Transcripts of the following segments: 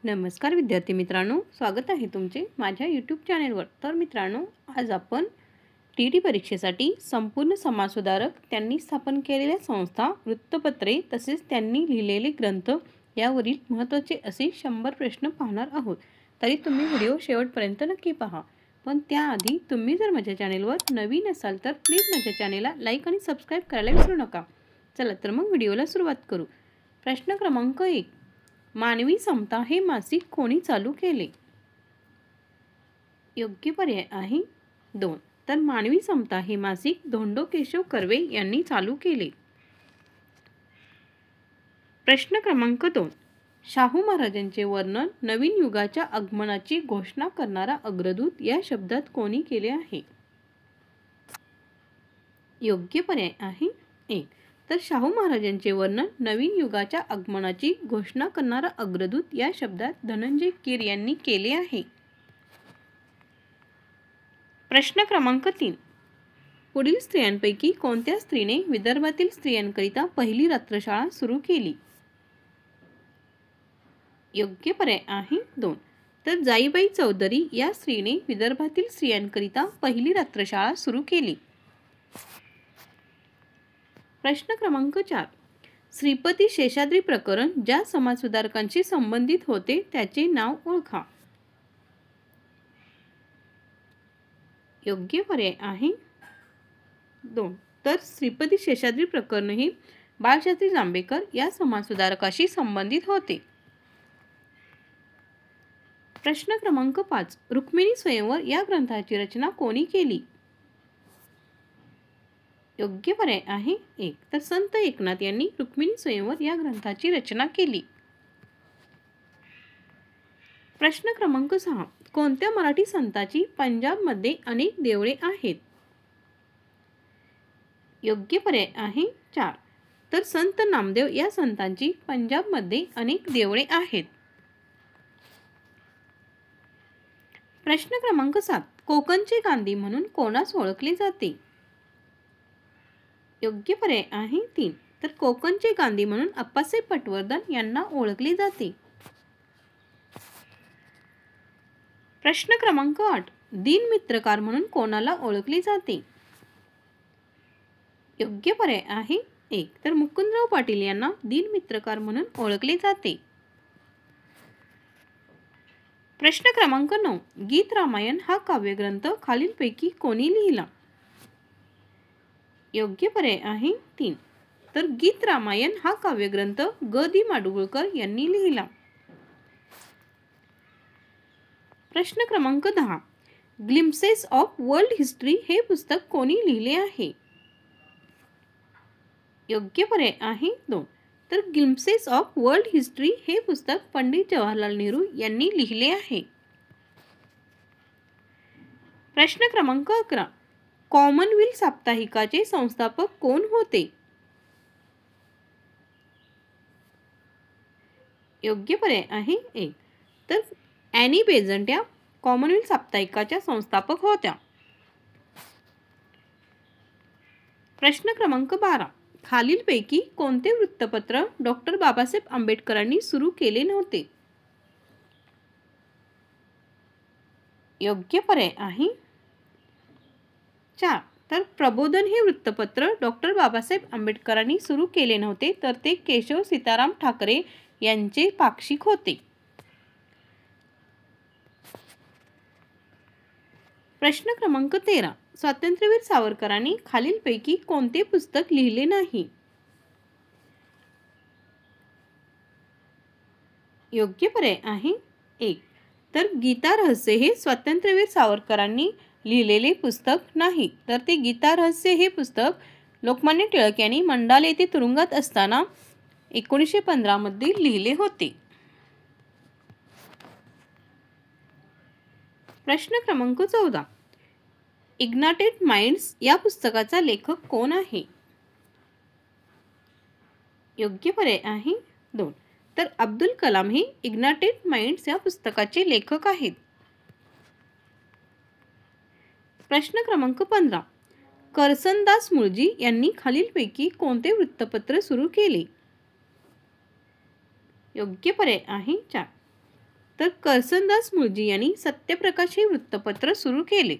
नमस्कार विद्यार्थी मित्रांनो, स्वागत आहे तुमचे माझ्या यूट्यूब चॅनेलवर। तर मित्रांनो, आज आपण टी परीक्षेसाठी संपूर्ण समाजसुधारक, त्यांनी स्थापन केलेल्या संस्था, वृत्तपत्रे तसेच त्यांनी लिहिलेले ग्रंथ यावरील महत्त्वाचे असे 100 प्रश्न पाहणार आहोत। तरी तुम्ही व्हिडिओ शेवटपर्यंत नक्की पहा। पण त्याआधी तुम्ही जर माझ्या चॅनेलवर नवीन असाल तर प्लीज माझ्या चॅनेलला लाईक आणि सबस्क्राइब करायला विसरू नका। चला तर मग व्हिडिओला सुरुवात करू। प्रश्न क्रमांक 1, मानवी समता हे मासिक कोणी चालू केले? योग्य पर्याय आहे 2। तर मानवी समता हे मासिक धोंडो केशव कर्वे यांनी चालू केले। प्रश्न क्रमांक 2, शाहू महाराजांचे वर्णन नवीन युगाच्या आगमनाची घोषणा करणारा अग्रदूत या शब्दात कोणी केले आहे? योग्य पर्याय आहे 1। तर शाहू महाराजांचे वर्णन नवीन युगाच्या आगमनाची घोषणा करणारा अग्रदूत या शब्दात धनंजय कीर यांनी केले आहे। प्रश्न क्रमांक 3, पुढील स्त्रियांपैकी कोणत्या स्त्रीने विदर्भातील स्त्रियांकरिता पहिली रात्रशाळा सुरू केली? योग्य पर्याय आहे 2। तर जाईबाई चौधरी या स्त्रीने विदर्भातील स्त्रियांकरिता पहिली रात्रशाळा सुरू केली। प्रश्न क्रमांक 4, श्रीपती शेषाद्री प्रकरण ज्या समाजसुधारकांशी संबंधित होते त्याचे नाव ओळखा। योग्य पर्याय आहे 2। तर श्रीपती शेषाद्री प्रकरण हे बाळशास्त्री जांभेकर या समाजसुधारकाशी संबंधित होते। प्रश्न क्रमांक 5, रुक्मिणी स्वयंवर या ग्रंथाची रचना कोणी केली? योग्य पर्याय आहे 1। तर संत एकनाथ यांनी रुक्मिणी स्वयंवर या ग्रंथाची रचना केली। प्रश्न क्रमांक 6, कोणत्या मराठी संतांची पंजाबमध्ये अनेक देवळे आहेत? योग्य पर्याय आहे 4। तर संत नामदेव या संतांची पंजाबमध्ये अनेक देवळे आहेत। प्रश्न क्रमांक 7, कोकणचे गांधी म्हणून कोणास ओळखले जाते? योग्य पर्याय आहे 3। तर कोकणचे गांधी म्हणून अप्पासाहेब पटवर्धन यांना ओळखले जाते। प्रश्न क्रमांक 8, दीनमित्रकार म्हणून कोणाला ओळखले जाते? योग्य पर्याय आहे 1। तर मुकुंदराव पाटील यांना दीनमित्रकार म्हणून ओळखले जाते। प्रश्न क्रमांक 9, गीत रामायण हा काव्यग्रंथ खालीलपैकी कोणी लिहिला? योग्य पर्याय आहे 3। तर गीत रामायण हा काव्यग्रंथ ग. दि. माडगूळकर यांनी लिहिला। प्रश्न क्रमांक 10, ग्लिम्प्सेस ऑफ वर्ल्ड हिस्ट्री हे पुस्तक कोणी लिहिले आहे? योग्य पर्याय आहे 2। तर ग्लिम्प्सेस ऑफ वर्ल्ड हिस्ट्री हे पुस्तक पंडित जवाहरलाल नेहरू यांनी लिहिले आहे। प्रश्न क्रमांक 11, कॉमनवेल्थ साप्ताहिकाचे संस्थापक कोण होते? योग्य पर्याय आहे 1। तर ॲनी बेझंट या कॉमनवेल्थ साप्ताहिकाच्या संस्थापक होत्या। प्रश्न क्रमांक 12, खालीलपैकी कोणते वृत्तपत्र डॉक्टर बाबासाहेब आंबेडकरांनी सुरू केले नव्हते? योग्य पर्याय आहे 4। तर प्रबोधन हे वृत्तपत्र डॉक्टर बाबासाहेब आंबेडकरांनी सुरू केले नव्हते, तर ते केशव सीताराम ठाकरे यांचे पाक्षिक होते। प्रश्न क्रमांक 13, स्वातंत्र्यवीर सावरकरांनी खालीलपैकी कोणते पुस्तक लिहिले नाही? योग्य पर्याय आहे 1। तर गीता रहस्य हे स्वातंत्र्यवीर सावरकरांनी लिहिलेले पुस्तक नाही, तर ते गीता रहस्य हे पुस्तक लोकमान्य टिळक यांनी मंडाले येथे तुरुंगात असताना 1915 मध्ये लिहिले होते। प्रश्न क्रमांक 14, इग्नायटेड माइंड्स या पुस्तकाचा लेखक कोण आहे? योग्य पर्याय आहे 2। तर अब्दुल कलाम हे इग्नायटेड माइंड्स या पुस्तकाचे लेखक आहेत। प्रश्न क्रमांक 15, करसनदास मुळजी यांनी खालीलपैकी कोणते वृत्तपत्र सुरू केले? योग्य पर्याय आहे 4। तर करसनदास मुळजी यांनी सत्यप्रकाश हे वृत्तपत्र सुरू केले.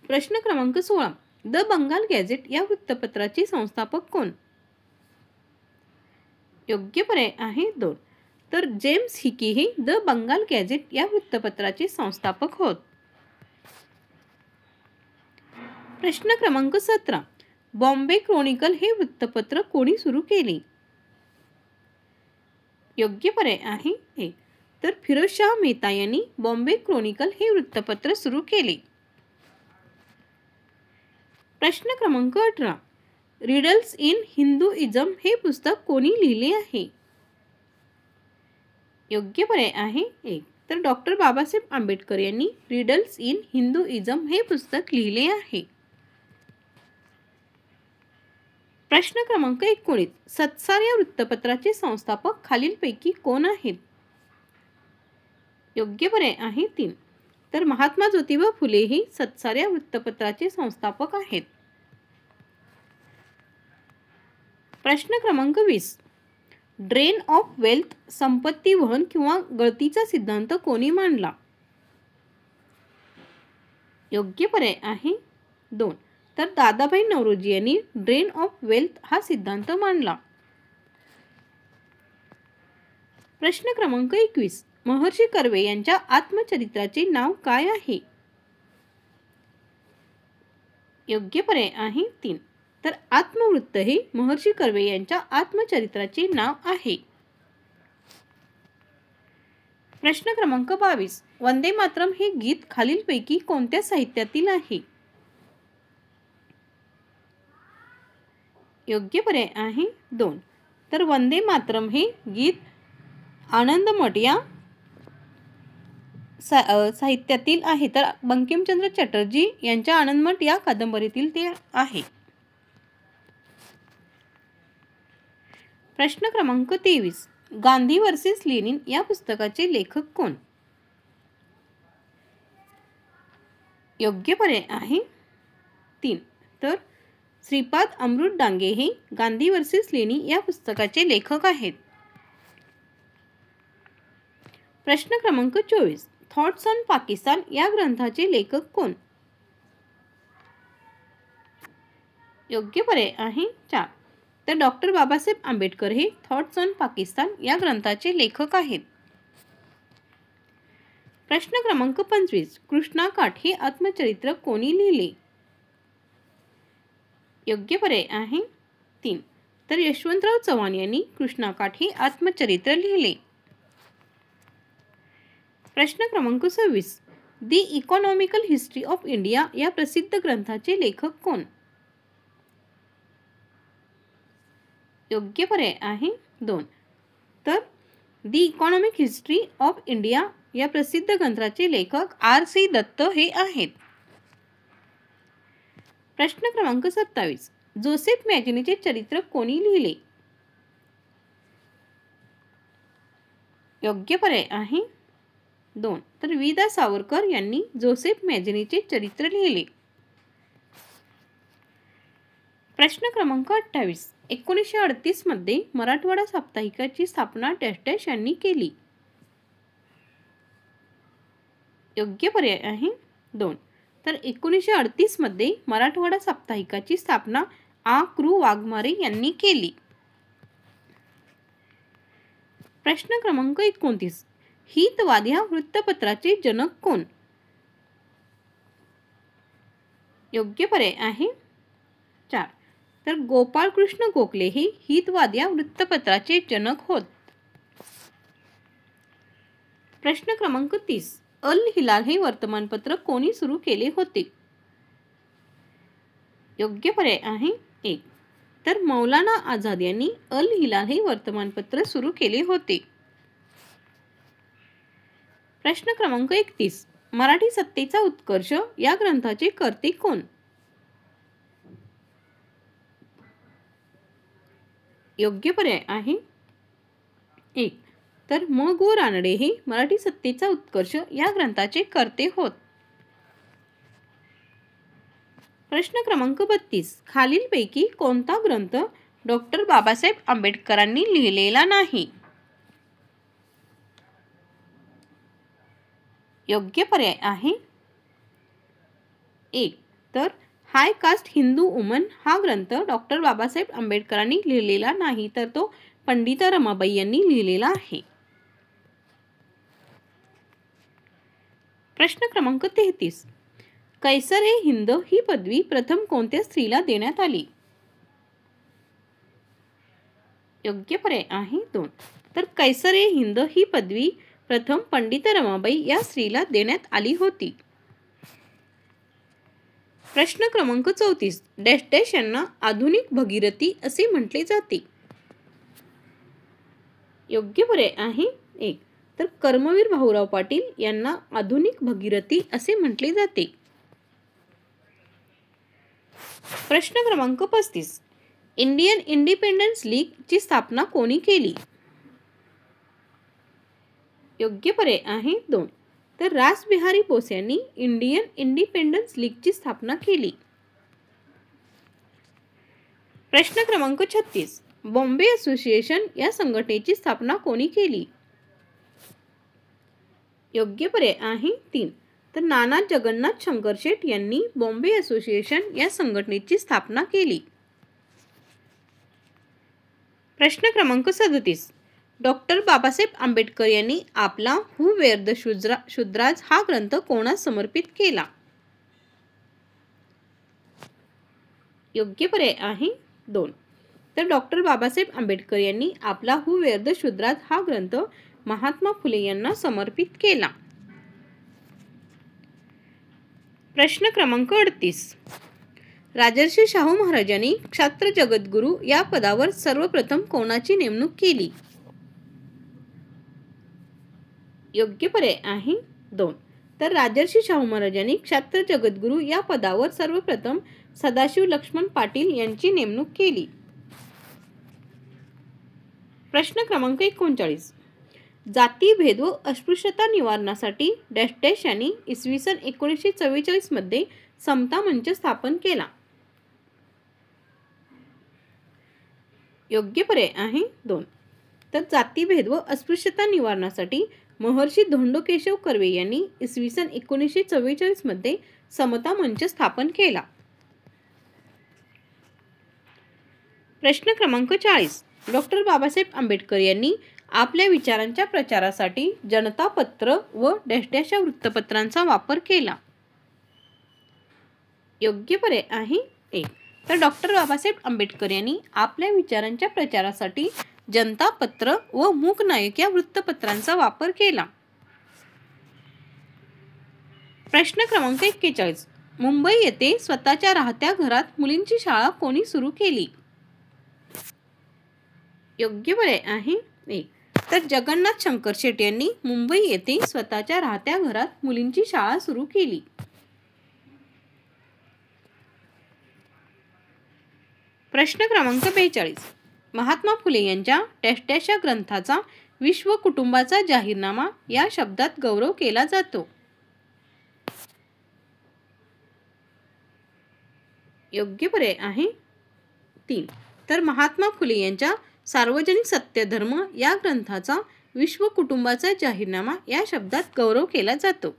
प्रश्न क्रमांक 16. द बंगाल गॅझेट या वृत्तपत्राचे संस्थापक कोण? योग्य पर्याय आहे 2. तर जेम्स हिकी हे द बंगाल गॅझेट या वृत्तपत्राचे संस्थापक होत. प्रश्न क्रमांक 17. बॉम्बे क्रॉनिकल हे वृत्तपत्र कोणी सुरू केले? योग्य पर्याय आहे 1. तर फिरोजशाह मेहता यांनी बॉम्बे क्रॉनिकल हे वृत्तपत्र सुरू केले. प्रश्न क्रमांक 18. रिडल्स इन हिंदुइझम हे पुस्तक कोणी लिहिले आहे? योग्य पर्याय आहे 1. तर डॉक्टर बाबासाहेब आंबेडकर यांनी रिडल्स इन हिंदुइझम हे पुस्तक लिहिले आहे. प्रश्न क्रमांक 19. सत्सार या वृत्तपत्राचे संस्थापक खालीलपैकी कोण आहेत? योग्य पर्याय आहे 3. तर महात्मा ज्योतिबा फुले हे सत्सार या वृत्तपत्राचे संस्थापक आहेत. प्रश्न क्रमांक 20. ड्रेन ऑफ वेल्थ संपत्ती वहन किंवा गळतीचा सिद्धांत कोणी मांडला? योग्य पर्याय आहे 2. तर दादाभाई नौरोजी यांनी ड्रेन ऑफ वेल्थ हा सिद्धांत मांडला. प्रश्न क्रमांक 21. महर्षी कर्वे यांच्या आत्मचरित्राचे नाव काय आहे? योग्य पर्याय आहे 3. तर आत्मवृत्त हे महर्षी कर्वे यांच्या आत्मचरित्राचे नाव आहे. प्रश्न क्रमांक 22. वंदे मातरम हे गीत खालीलपैकी कोणत्या साहित्यातील आहे? योग्य पर्याय आहे 2. तर वंदे मातरम हे गीत आनंदमठ या साहित्यातील आहे. तर बंकिमचंद्र चटर्जी यांच्या आनंदमठ या कादंबरीतील ते आहे. प्रश्न क्रमांक 23. गांधी वर्सेस लेनिन या पुस्तकाचे लेखक कोण? योग्य पर्याय आहे 3. तर श्रीपाद अमृत डांगे हे गांधी वर्सेस लेनिन या पुस्तकाचे लेखक आहेत. प्रश्न क्रमांक 24. थॉट्स ऑन पाकिस्तान या ग्रंथाचे लेखक कोण? योग्य पर्याय आहे 4. तर डॉक्टर बाबासाहेब आंबेडकर हे थॉट्स ऑन पाकिस्तान या ग्रंथाचे लेखक आहेत. प्रश्न क्रमांक 25. कृष्णा काठ हे आत्मचरित्र कोणी लिहिले? योग्य पर्याय आहे 3. तर यशवंतराव चव्हाण यांनी कृष्णा काठ हे आत्मचरित्र लिहिले. प्रश्न क्रमांक 26. दी इकॉनॉमिकल हिस्ट्री ऑफ इंडिया या प्रसिद्ध ग्रंथाचे लेखक कोण? योग्य पर्याय आहे 2. तर दी इकॉनॉमिक हिस्ट्री ऑफ इंडिया या प्रसिद्ध ग्रंथाचे लेखक R.C. दत्त हे आहेत. प्रश्न क्रमांक 27. जोसेफ मॅगनीचे चरित्र कोणी लिहिले? योग्य पर्याय आहे 2. तर वि. दा. सावरकर यांनी जोसेफ मॅगनीचे चरित्र लिहिले. प्रश्न क्रमांक 28. 1938 मध्ये मराठवाडा साप्ताहिकाची स्थापना डॅश डॅश यांनी केली. योग्य पर्याय आहे 2. तर 1938 मध्ये मराठवाडा साप्ताहिकाची स्थापना आ.कृ. वाघमारे यांनी केली. प्रश्न क्रमांक 29. हितवाद या वृत्तपत्राचे जनक कोण? योग्य पर्याय आहे 4. तर गोपाळकृष्ण गोखले हे हितवाद या वृत्तपत्राचे जनक होत. प्रश्न क्रमांक 30. अल हिलाल हे वर्तमानपत्र कोणी सुरू केले होते? योग्य पर्याय आहे 1. तर मौलाना आझाद यांनी अल हिलाल हे वर्तमानपत्र सुरू केले होते. प्रश्न क्रमांक 31. मराठी सत्तेचा उत्कर्ष या ग्रंथाचे कर्ते कोण? योग्य पर्याय आहे 1. तर म. गो. रानडे हे मराठी सत्तेचा उत्कर्ष या ग्रंथाचे कर्ते होत. प्रश्न क्रमांक 32. खालीलपैकी कोणता ग्रंथ डॉक्टर बाबासाहेब आंबेडकरांनी लिहिलेला नाही? योग्य पर्याय आहे 1. तर हाय कास्ट हिंदू वुमन हा ग्रंथ डॉक्टर बाबासाहेब आंबेडकरांनी लिहिलेला नाही, तर तो पंडिता रमाबाई यांनी लिहिलेला आहे. प्रश्न क्रमांक 33. कैसर-ए-हिंद ही पदवी प्रथम कोणत्या स्त्रीला देण्यात आली? योग्य पर्याय आहे 2. तर कैसर-ए-हिंद ही पदवी प्रथम पंडिता रमाबाई या स्त्रीला देण्यात आली होती. प्रश्न क्रमांक 34. डॅश डॅश यांना आधुनिक भगीरथी असे म्हटले जाते. योग्य पर्याय आहे 1. तर कर्मवीर भाऊराव पाटील यांना आधुनिक भगीरथी असे म्हटले जाते. प्रश्न क्रमांक 35. इंडियन इंडिपेंडन्स लीग ची स्थापना कोणी केली? योग्य पर्याय आहे 2. तर रासबिहारी बोस यांनी इंडियन इंडिपेंडन्स लीगची स्थापना केली. प्रश्न क्रमांक 36. बॉम्बे असोसिएशन या संघटनेची स्थापना कोणी केली? योग्य पर्याय आहे 3. तर नाना जगन्नाथ शंकरशेठ यांनी बॉम्बे असोसिएशन या संघटनेची स्थापना केली. प्रश्न क्रमांक 37. डॉक्टर बाबासाहेब आंबेडकर यांनी आपला हू वेअर द शूद्राज हा ग्रंथ कोणास समर्पित केला? योग्य पर्याय आहे 2. तर डॉक्टर बाबासाहेब आंबेडकर यांनी आपला हू वेअर द शूद्राज हा ग्रंथ महात्मा फुले यांना समर्पित केला. प्रश्न क्रमांक 38. राजर्षी शाहू महाराजांनी क्षात्र जगद्गुरू या पदावर सर्वप्रथम कोणाची नेमणूक केली? योग्य पर्याय आहे 2. तर राजर्षी शाहू महाराजांनी क्षात्र जगद्गुरू या पदावर सर्वप्रथम सदाशिव लक्ष्मण पाटील यांची नेमणूक केली. प्रश्न क्रमांक 39. जातीभेद व अस्पृश्यता निवारणासाठी डॅश डॅश यांनी इसवी सन 1944 मध्ये समता मंच स्थापन केला. योग्य पर्याय आहे 2. तर जातीभेद व अस्पृश्यता निवारणासाठी महर्षी धोंडो केशव कर्वे यांनी इसवी सन 1944 मध्ये समता मंच स्थापन केला. प्रश्न क्रमांक 40. डॉक्टर बाबासाहेब आंबेडकर यांनी आपल्या विचारांच्या प्रचारासाठी जनता पत्र व डॅश डॅश या वृत्तपत्रांचा वापर केला. योग्य पर्याय आहे 1. तर डॉक्टर बाबासाहेब आंबेडकर यांनी आपल्या विचारांच्या प्रचारासाठी जनता पत्र व मूक नायक या वृत्तपत्रांचा वापर केला. प्रश्न क्रमांक 41. मुंबई येथे स्वतःच्या राहत्या घरात मुलींची शाळा कोणी सुरू केली? योग्य पर्याय आहे 1. तर जगन्नाथ शंकरशेठ यांनी मुंबई येथे स्वतःच्या राहत्या घरात मुलींची शाळा सुरू केली. प्रश्न क्रमांक 42. महात्मा फुले यांच्या डॅश डॅश या ग्रंथाचा विश्व कुटुंबाचा जाहीरनामा या शब्दात गौरव केला जातो. योग्य पर्याय आहे 3. तर महात्मा फुले यांच्या सार्वजनिक सत्यधर्म या ग्रंथाचा विश्व कुटुंबाचा जाहीरनामा या शब्दात गौरव केला जातो.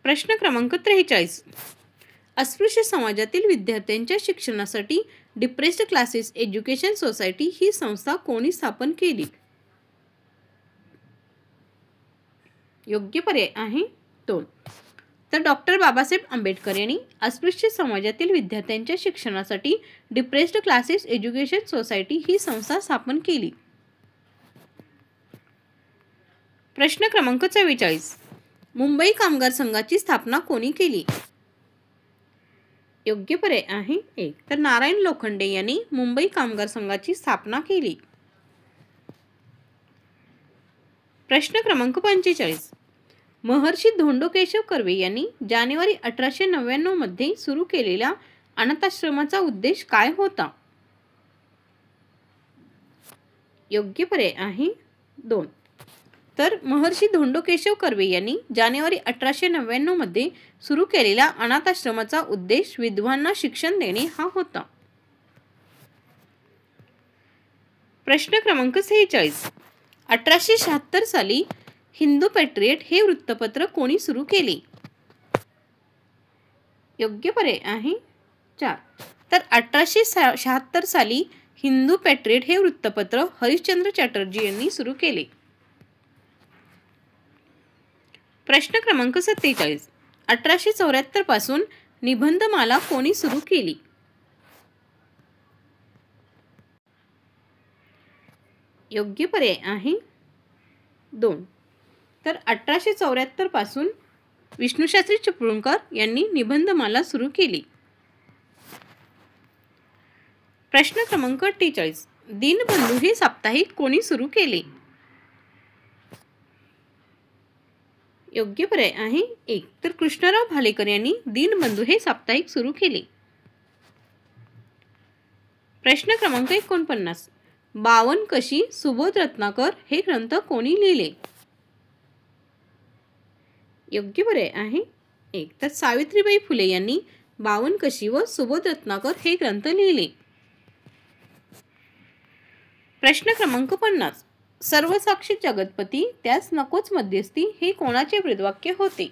प्रश्न क्रमांक 43. अस्पृश्य समाजातील विद्यार्थ्यांच्या शिक्षणासाठी डिप्रेस्ड क्लासेस एज्युकेशन सोसायटी ही संस्था कोणी स्थापन केली? योग्य पर्याय आहे 2. तर डॉक्टर बाबासाहेब आंबेडकर यांनी अस्पृश्य समाजातील विद्यार्थ्यांच्या शिक्षणासाठी डिप्रेस्ड क्लासेस एज्युकेशन सोसायटी ही संस्था स्थापन केली. प्रश्न क्रमांक 44. मुंबई कामगार संघाची स्थापना कोणी केली? योग्य पर्याय आहे 1. तर नारायण लोखंडे यांनी मुंबई कामगार संघाची स्थापना केली. प्रश्न क्रमांक 45. महर्षी धोंडो केशव कर्वे यांनी जानेवारी 1899 मध्ये सुरू केलेल्या अनाथाश्रमाचा उद्देश काय होता? योग्य पर्याय आहे 2. तर महर्षी धोंडो केशव कर्वे यांनी जानेवारी 1899 मध्ये सुरू केलेल्या अनाथाश्रमाचा उद्देश विधवांना शिक्षण देणे हा होता. प्रश्न क्रमांक 46. 1876 साली हिंदू पॅट्रियट हे वृत्तपत्र कोणी सुरू केले? योग्य पर्याय आहे 4. तर 1876 साली हिंदू पॅट्रियट हे वृत्तपत्र हरिश्चंद्र चॅटर्जी यांनी सुरू केले. प्रश्न क्रमांक 47. 1874 पासून निबंधमाला कोणी सुरू केली? योग्य पर्याय आहे 2. तर 1874 पासून विष्णुशास्त्री चिपळूणकर यांनी निबंधमाला सुरू केली. प्रश्न क्रमांक 48. दीनबंधू हे साप्ताहिक कोणी सुरू केले? योग्य पर्याय आहे 1. तर कृष्णराव भालेकर यांनी दीनबंधू हे साप्ताहिक सुरू केले. प्रश्न क्रमांक 49. बावनकशी सुबोध रत्नाकर हे ग्रंथ कोणी लिहिले? योग्य पर्याय आहे 1. तर सावित्रीबाई फुले यांनी बावनकशी व सुबोध रत्नाकर हे ग्रंथ लिहिले. प्रश्न क्रमांक 50. सर्वसाक्षी जगतपती त्यास नकोच मध्यस्थी हे कोणाचे ब्रीदवाक्य होते?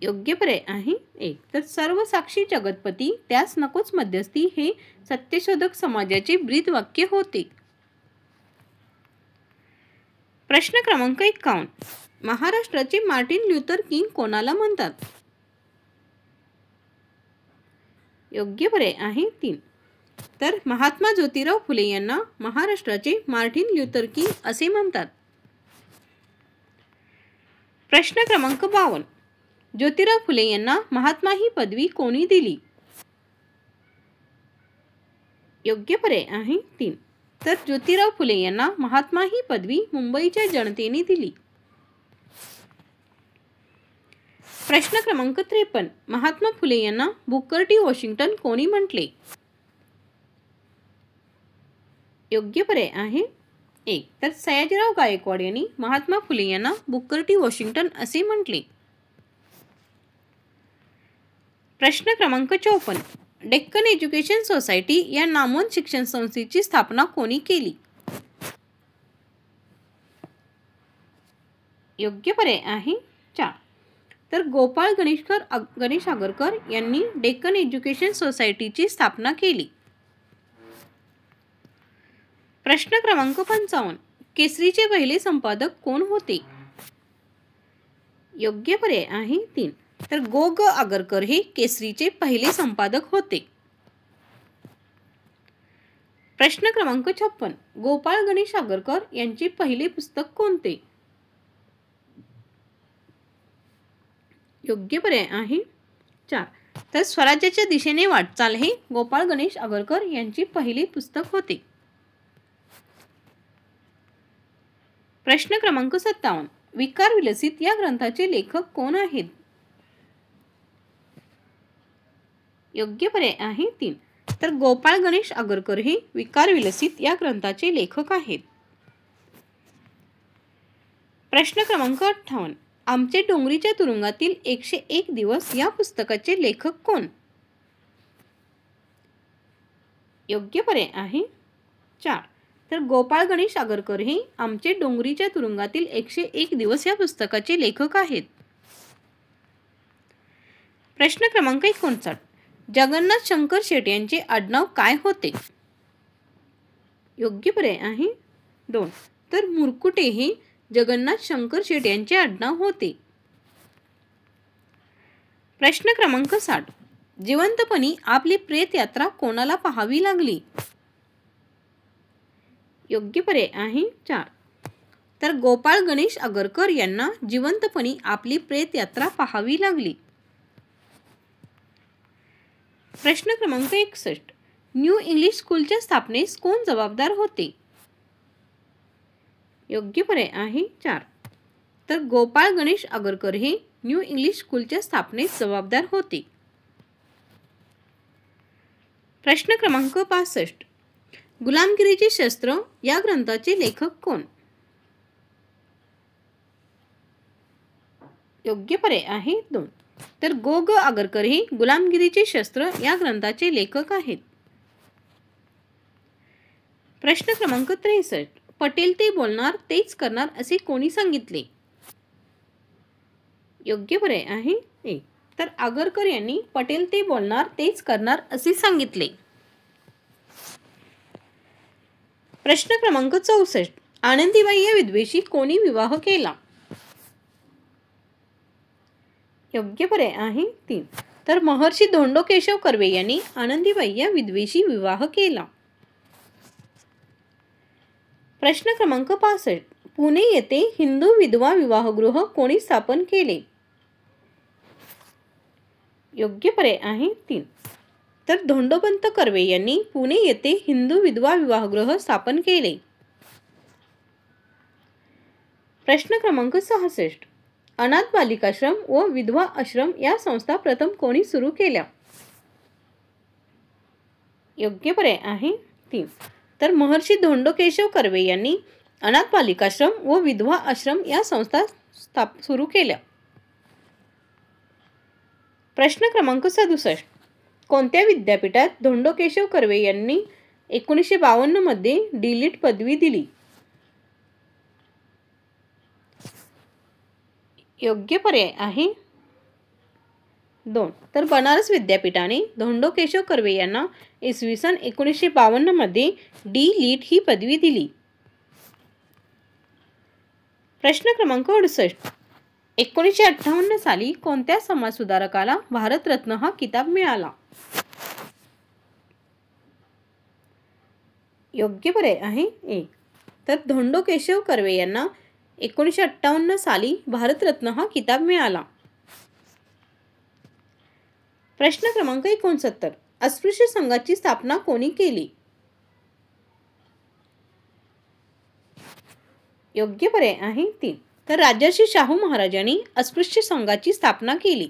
योग्य पर्याय आहे 1. तर सर्वसाक्षी जगतपती त्यास नकोच मध्यस्थी हे सत्यशोधक समाजाचे ब्रीदवाक्य होते. प्रश्न क्रमांक 51. महाराष्ट्राचे मार्टिन ल्यूथर किंग कोणाला म्हणतात? योग्य पर्याय आहे 3. तर महात्मा ज्योतिराव फुले यांना महाराष्ट्राचे मार्टिन ल्यूथर किंग असे म्हणतात. प्रश्न क्रमांक 52. ज्योतिराव फुले यांना महात्मा ही पदवी कोणी दिली? योग्य पर्याय आहे 3. तर ज्योतिराव फुले यांना महात्मा ही पदवी मुंबईच्या जनतेने दिली. प्रश्न क्रमांक 53. महात्मा फुले यांना बुकर टी वॉशिंग्टन कोणी म्हटले? योग्य पर्याय आहे 1. तर सयाजीराव गायकवाड यांनी महात्मा फुले यांना बुकर टी वॉशिंग्टन असे म्हटले. प्रश्न क्रमांक 54. डेक्कन एज्युकेशन सोसायटी या नामवंत शिक्षण संस्थेची स्थापना कोणी केली? योग्य पर्याय आहे 4. तर गोपाळ गणेश आगरकर यांनी डेक्कन एज्युकेशन सोसायटीची स्थापना केली. प्रश्न क्रमांक 55. केसरीचे पहिले संपादक कोण होते? योग्य पर्याय आहे 3. तर गो ग आगरकर हे केसरीचे पहिले संपादक होते. प्रश्न क्रमांक 56. गोपाळ गणेश आगरकर यांचे पहिले पुस्तक कोणते? योग्य पर्याय आहे 4. तर स्वराज्याच्या दिशेने वाटचाल हे गोपाळ गणेश आगरकर यांचे पहिले पुस्तक होते. प्रश्न क्रमांक 57. विकार विलसित या ग्रंथाचे लेखक कोण आहेत? योग्य पर्याय आहे 3. तर गोपाळ गणेश आगरकर हे विकार विलसित या ग्रंथाचे लेखक आहेत. प्रश्न क्रमांक 58. आमचे डोंगरीच्या तुरुंगातील 101 दिवस या पुस्तकाचे लेखक कोण? योग्य पर्याय आहे 4. तर गोपाळ गणेश आगरकर हे आमचे डोंगरीच्या तुरुंगातील 101 दिवस या पुस्तकाचे लेखक आहेत. प्रश्न क्रमांक 59. जगन्नाथ शंकर शेट यांचे आडनाव काय होते? योग्य पर्याय आहे 2. तर मुरकुटे हे जगन्नाथ शंकर शेट यांचे आडनाव होते. प्रश्न क्रमांक 60. जिवंतपणी आपली प्रेत यात्रा कोणाला पाहावी लागली? योग्य पर्याय आहे 4. तर गोपाळ गणेश आगरकर यांना जिवंतपणी आपली प्रेत यात्रा पाहावी लागली. प्रश्न क्रमांक 61. न्यू इंग्लिश स्कूलच्या स्थापनेस कोण जबाबदार होते? योग्य पर्याय आहे 4. तर गोपाळ गणेश आगरकर हे न्यू इंग्लिश स्कूलच्या स्थापनेस जबाबदार होते. प्रश्न क्रमांक 65. गुलामगिरीचे शस्त्र या ग्रंथाचे लेखक कोण? योग्य पर्याय आहे 2. तर गो ग आगरकर हे गुलामगिरीचे शस्त्र या ग्रंथाचे लेखक आहेत. प्रश्न क्रमांक 63. पटेल ते बोलणार तेच करणार असे कोणी सांगितले? योग्य पर्याय आहे ए. तर आगरकर यांनी पटेल ते बोलणार तेच करणार असे सांगितले. प्रश्न क्रमांक 64. आनंदीबाई या विधवेशी कोणी विवाह केला? योग्य पर्याय आहे 3. तर महर्षी धोंडो केशव कर्वे यांनी आनंदीबाई या विधवेशी विवाह केला. प्रश्न क्रमांक 65. पुणे येथे हिंदू विधवा विवाहगृह कोणी स्थापन केले? योग्य पर्याय आहे 3. तर धोंडोपंत कर्वे यांनी पुणे येथे हिंदू विधवा विवाहगृह स्थापन केले. प्रश्न क्रमांक 66. अनाथ बालिकाश्रम व विधवा आश्रम या संस्था प्रथम कोणी सुरू केल्या? योग्य पर्याय आहे 3. तर महर्षी धोंडो केशव कर्वे यांनी अनाथ बालिकाश्रम व विधवा आश्रम या संस्था सुरू केल्या. प्रश्न क्रमांक 67. कोणत्या विद्यापीठात धोंडो केशव कर्वे यांनी 1952 मध्ये डी.लिट पदवी दिली? योग्य पर्याय आहे 2. तर बनारस विद्यापीठाने धोंडो केशव कर्वे यांना इसवी सन 1952 मध्ये डी.लिट ही पदवी दिली. प्रश्न क्रमांक 68. 1958 साली कोणत्या समाजसुधारकाला भारतरत्न हा किताब मिळाला? योग्य पर्याय आहे ए. तर धोंडो केशव कर्वे यांना 1958 साली भारतरत्न हा किताब मिळाला. प्रश्न क्रमांक 69. अस्पृश्य संघाची स्थापना कोणी केली? योग्य पर्याय आहे 3. तर राजर्षी शाहू महाराजांनी अस्पृश्य संघाची स्थापना केली.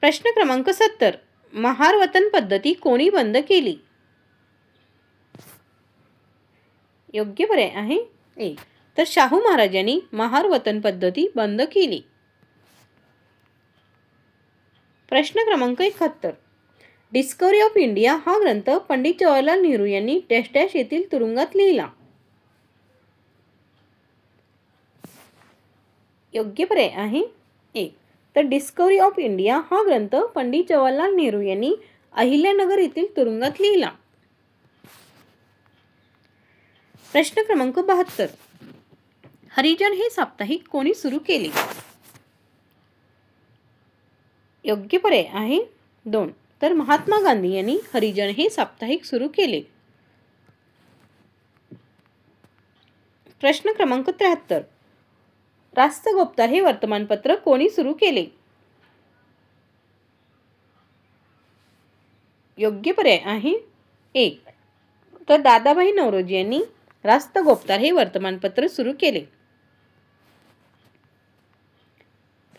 प्रश्न क्रमांक 70. महार वतन पद्धती कोणी बंद केली? योग्य पर्याय आहे ए. तर शाहू महाराजांनी महार वतन पद्धती बंद केली. प्रश्न क्रमांक 71. डिस्कवरी ऑफ इंडिया हा ग्रंथ पंडित जवाहरलाल नेहरू यांनी डॅश डॅश येथील तुरुंगात लिहिला. योग्य पर्याय आहे ए. तर डिस्कवरी ऑफ इंडिया हा ग्रंथ पंडित जवाहरलाल नेहरू यांनी अहिल्यानगर येथील तुरुंगात लिहिला. प्रश्न क्रमांक 72. हरिजन हे साप्ताहिक कोणी सुरू केले? योग्य पर्याय आहे 2. तर महात्मा गांधी यांनी हरिजन हे साप्ताहिक सुरू केले. प्रश्न क्रमांक 73. राष्ट्रगोप्तार हे वर्तमानपत्र कोणी सुरू केले? योग्य पर्याय आहे 1. तर दादाभाई नौरोजी यांनी राष्ट्रगोप्तार हे वर्तमानपत्र सुरू केले.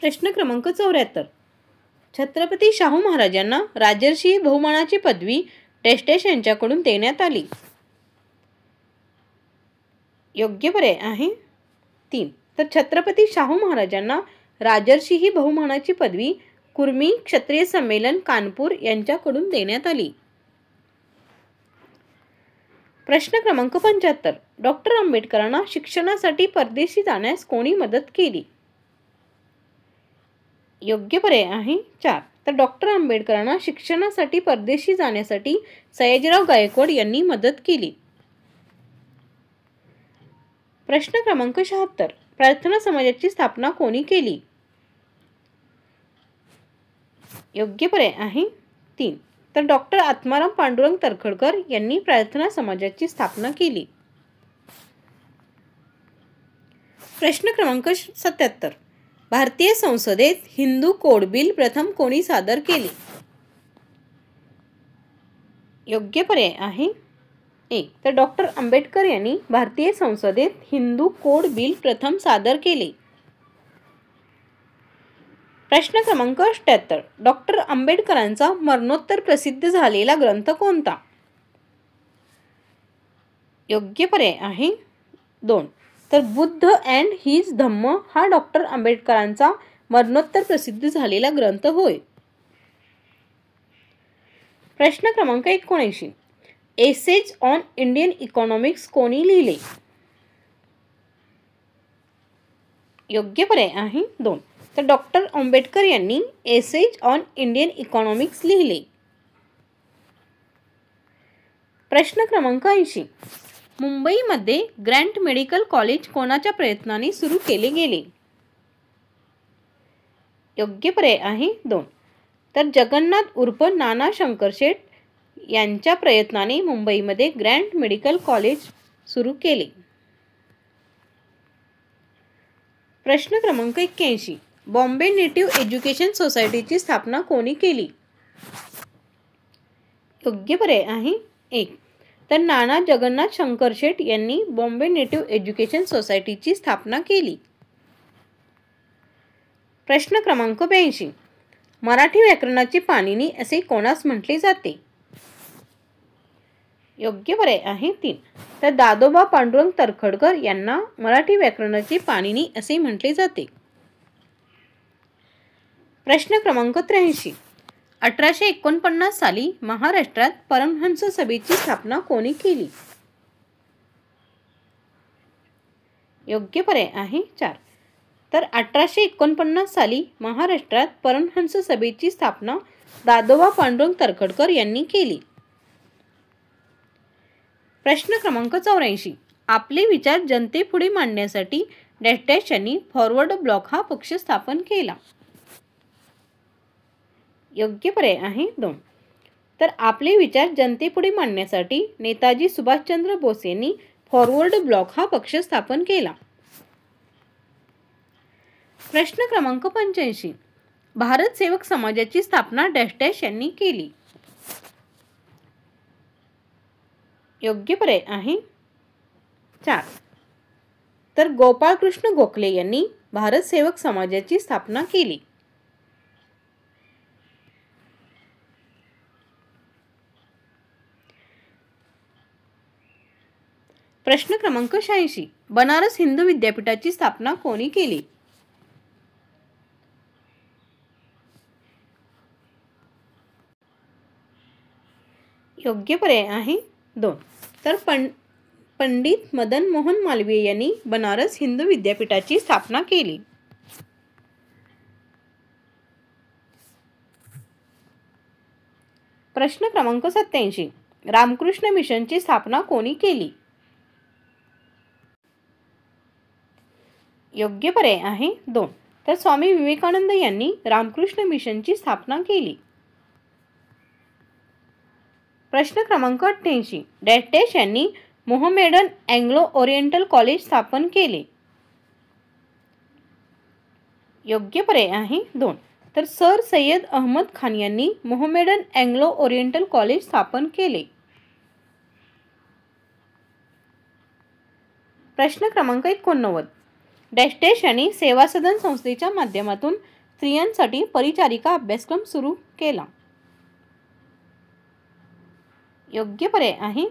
प्रश्न क्रमांक 74. छत्रपती शाहू महाराजांना राजर्षी बहुमानाची पदवी डॅश डॅश यांच्याकडून देण्यात आली. योग्य पर्याय आहे 3. तर छत्रपती शाहू महाराजांना राजर्षी ही बहुमानाची पदवी कुर्मी क्षत्रिय संमेलन कानपूर यांच्याकडून देण्यात आली. प्रश्न क्रमांक 75. डॉक्टर आंबेडकरांना शिक्षणासाठी परदेशी जाण्यास कोणी मदत केली? योग्य पर्याय आहे 4. तर डॉक्टर आंबेडकरांना शिक्षणासाठी परदेशी जाण्यासाठी सयाजीराव गायकवाड यांनी मदत केली. प्रश्न क्रमांक 76. प्रार्थना समाजाची स्थापना कोणी केली? योग्य पर्याय आहे 3. तर डॉक्टर आत्माराम पांडुरंग तर्खडकर यांनी प्रार्थना समाजाची स्थापना केली. प्रश्न क्रमांक 77. भारतीय संसदेत हिंदू कोड बिल प्रथम कोणी सादर केले? योग्य पर्याय आहे 1. तर डॉक्टर आंबेडकर यांनी भारतीय संसदेत हिंदू कोड बिल प्रथम सादर केले. प्रश्न क्रमांक 78. डॉक्टर आंबेडकरांचा मरणोत्तर प्रसिद्ध झालेला ग्रंथ कोणता? योग्य पर्याय आहे 2. तर बुद्ध अँड हिज धम्म हा डॉक्टर आंबेडकरांचा मरणोत्तर प्रसिद्ध झालेला ग्रंथ होय. प्रश्न क्रमांक 79. एसेज ऑन इंडियन इकॉनॉमिक्स कोणी लिहिले? योग्य पर्याय आहे 2. तर डॉक्टर आंबेडकर यांनी एसेज ऑन इंडियन इकॉनॉमिक्स लिहिले. प्रश्न क्रमांक 80. मुंबईमध्ये ग्रँट मेडिकल कॉलेज कोणाच्या प्रयत्नाने सुरू केले गेले? योग्य पर्याय आहे 2. तर जगन्नाथ उर्फ नाना शंकरशेठ यांच्या प्रयत्नाने मुंबईमध्ये ग्रँट मेडिकल कॉलेज सुरू केले. प्रश्न क्रमांक 81. बॉम्बे नेटिव्ह एज्युकेशन सोसायटीची स्थापना कोणी केली? योग्य पर्याय आहे 1. तर नाना जगन्नाथ शंकरशेठ यांनी बॉम्बे नेटिव्ह एज्युकेशन सोसायटीची स्थापना केली. प्रश्न क्रमांक 82. मराठी व्याकरणाची पाणिनी असे कोणास म्हटले जाते? योग्य पर्याय आहे 3. तर दादोबा पांडुरंग तर्खडकर यांना मराठी व्याकरणाची पाणिनी असे म्हटले जाते. प्रश्न क्रमांक 83. 1849 साली महाराष्ट्रात परमहंस सभेची स्थापना कोणी केली? योग्य पर्याय आहे 4. तर 1849 साली महाराष्ट्रात परमहंस सभेची स्थापना दादोबा पांडुरंग तर्खडकर यांनी केली. प्रश्न क्रमांक 84. आपले विचार जनतेपुढे मांडण्यासाठी डॅश डॅश यांनी फॉरवर्ड ब्लॉक हा पक्ष स्थापन केला. योग्य पर्याय आहे 2. तर आपले विचार जनतेपुढे मांडण्यासाठी नेताजी सुभाषचंद्र बोस यांनी फॉरवर्ड ब्लॉक हा पक्ष स्थापन केला. प्रश्न क्रमांक 85. भारत सेवक समाजाची स्थापना डॅश डॅश यांनी केली. योग्य पर्याय आहे 4. तर गोपाळकृष्ण गोखले यांनी भारत सेवक समाजाची स्थापना केली. प्रश्न क्रमांक 86. बनारस हिंदू विद्यापीठाची स्थापना कोणी केली? योग्य पर्याय आहे 2. तर पंडित मदन मोहन मालवीय यांनी बनारस हिंदू विद्यापीठाची स्थापना केली. प्रश्न क्रमांक 87. रामकृष्ण मिशनची स्थापना कोणी केली? योग्य पर्याय आहे 2. तर स्वामी विवेकानंद यांनी रामकृष्ण मिशनची स्थापना केली. प्रश्न क्रमांक 88. डॅश डॅश यांनी मोहमेडन अँग्लो ओरिएंटल कॉलेज स्थापन केले. योग्य पर्याय आहे 2. तर सर सय्यद अहमद खान यांनी मोहमेडन अँग्लो ओरिएंटल कॉलेज स्थापन केले. प्रश्न क्रमांक 89. डॅश डॅश यांनी सेवा सदन संस्थेच्या माध्यमातून स्त्रियांसाठी परिचारिका अभ्यासक्रम सुरू केला. योग्य पर्याय आहे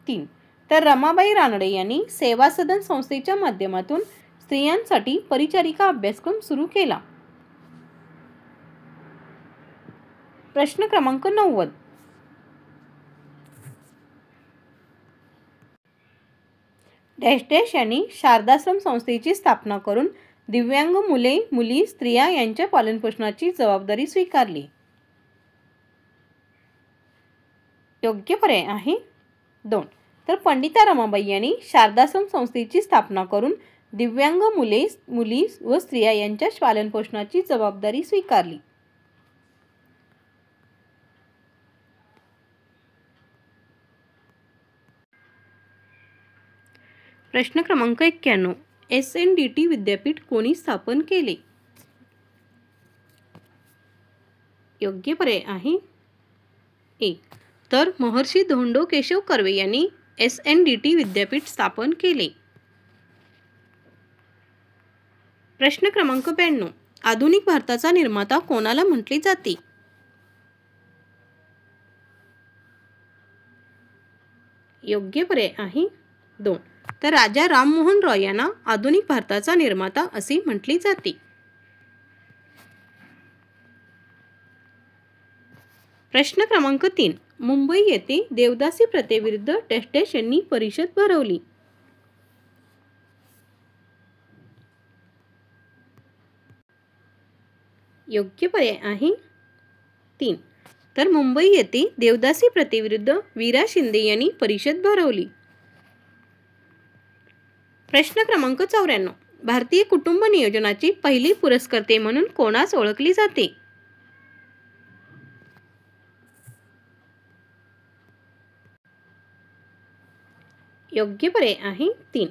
3. तर रमाबाई रानडे यांनी सेवा सदन संस्थेच्या माध्यमातून स्त्रियांसाठी परिचारिका अभ्यासक्रम सुरू केला. प्रश्न क्रमांक 90. डॅश डॅश यांनी शारदाश्रम संस्थेची स्थापना करून दिव्यांग मुले मुली स्त्रिया यांच्या पालनपोषणाची जबाबदारी स्वीकारली. योग्य पर्याय आहे 2. तर पंडिता रमाबाई यांनी शारदाश्रम संस्थेची स्थापना करून दिव्यांग मुली व स्त्रिया यांच्या पालनपोषणाची जबाबदारी स्वीकारली. प्रश्न क्रमांक 91. SNDT विद्यापीठ कोणी स्थापन केले? योग्य पर्याय आहे 1. तर महर्षी धोंडो केशव कर्वे यांनी SNDT विद्यापीठ स्थापन केले. प्रश्न क्रमांक 92. आधुनिक भारताचा निर्माता कोणाला म्हटले जाते? योग्य पर्याय आहे 2. तर राजा राममोहन रॉय यांना आधुनिक भारताचा निर्माता असे म्हटले जाते. प्रश्न क्रमांक 3. मुंबई येथे देवदासी प्रथेविरुद्ध डॅश डॅश यांनी परिषद भरवली. योग्य पर्याय आहे 3. तर मुंबई येथे देवदासी प्रथेविरुद्ध वीरा शिंदे यांनी परिषद भरवली. प्रश्न क्रमांक 94. भारतीय कुटुंब नियोजनाची पहिली पुरस्कर्ते म्हणून कोणास ओळखली जाते. योग्य पर्याय आहे 3.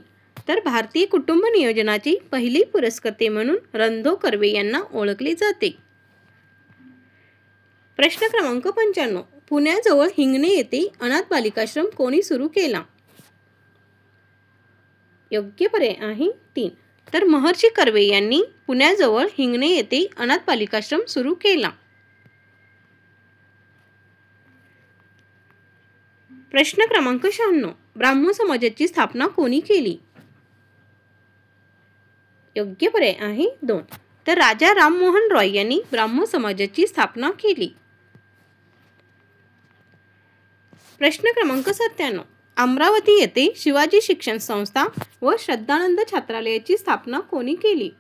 तर भारतीय कुटुंब नियोजनाची पहिली पुरस्कर्ते म्हणून रंधो कर्वे यांना ओळखले जाते. प्रश्न क्रमांक 95. पुण्याजवळ हिंगणे येथे अनाथ बालिकाश्रम कोणी सुरू केला. योग्य पर्याय आहे 3. तर महर्षी कर्वे यांनी पुण्याजवळ हिंगणे येथे अनाथ बालिकाश्रम सुरू केला. प्रश्न क्रमांक 96. ब्राह्मो समाजाची स्थापना कोणी केली. योग्य पर्याय आहे 2. तर राजा राममोहन रॉय यांनी ब्राह्मो समाजाची स्थापना केली. प्रश्न क्रमांक 97. अमरावती येथे शिवाजी शिक्षण संस्था व श्रद्धानंद छात्रालयाची स्थापना कोणी केली.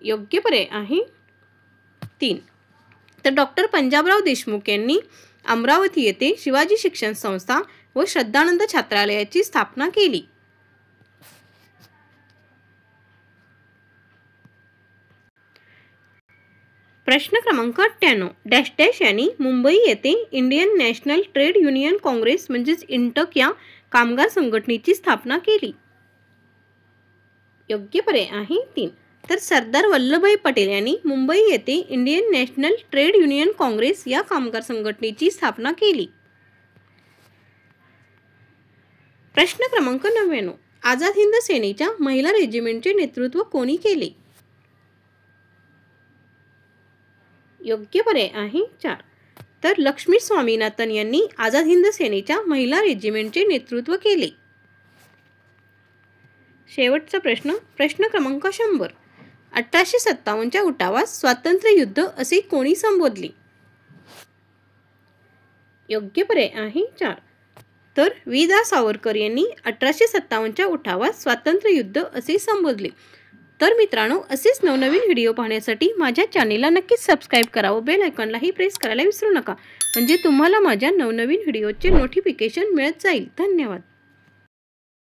योग्य पर्याय आहे 3. तर डॉक्टर पंजाबराव देशमुख यांनी अमरावती येथे शिवाजी शिक्षण संस्था व श्रद्धानंद छात्रालयाची स्थापना केली. प्रश्न क्रमांक 98. डॅश डॅश यांनी मुंबई येथे Indian national trade union Congress म्हणजेच इंटक या कामगार संघटनेची स्थापना केली. योग्य पर्याय आहे 3. तर सरदार वल्लभभाई पटेल यांनी मुंबई येथे Indian national trade union Congress या कामगार संघटनेची स्थापना केली. प्रश्न क्रमांक 99. आझाद हिंद सेनेच्या महिला रेजिमेंटचे नेतृत्व कोणी केले. योग्य पर्याय आहे 4. तर लक्ष्मी स्वामीनाथन यांनी आझाद हिंद सेनेच्या महिला रेजिमेंटचे नेतृत्व केले. शेवटचा प्रश्न क्रमांक 100. 1857च्या उठावास स्वातंत्र्य युद्ध असे कोणी संबोधले. योग्य पर्याय आहे 4. तर वि.दा. सावरकर यांनी 1857च्या उठावास स्वातंत्र्य युद्ध असे संबोधले. तर मित्रांनो, असेच नवनवीन व्हिडिओ पाहण्यासाठी माझ्या चॅनेलला नक्कीच सबस्क्राईब करा व बेल आयकॉनलाही प्रेस करायला विसरू नका, म्हणजे तुम्हाला माझ्या नवनवीन व्हिडिओचे नोटिफिकेशन मिळत जाईल. धन्यवाद.